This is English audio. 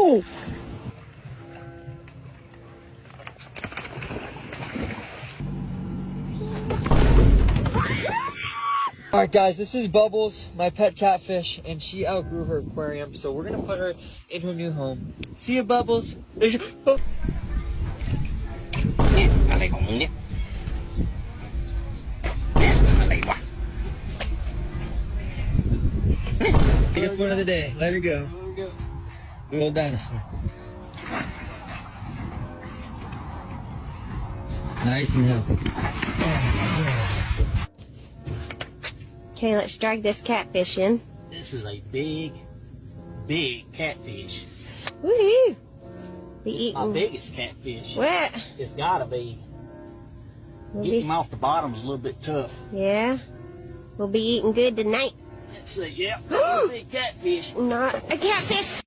Oh! Alright guys, this is Bubbles, my pet catfish, and she outgrew her aquarium, so we're gonna put her in her new home. See ya, Bubbles. There's your... Oh. เนี่ยอะไรของมึงเนี่ยเนี่ยอะไรวะ Biggest one of the day. Let her go. Good old dinosaur. Nice and healthy. Okay, let's drag this catfish in. This is a big, big catfish. Woohoo! Be My eating biggest catfish. what? It's gotta be. We'll Getting him be, off the bottom's a little bit tough. yeah. We'll be eating good tonight. Let's see, yep, that's a big catfish. Not a catfish.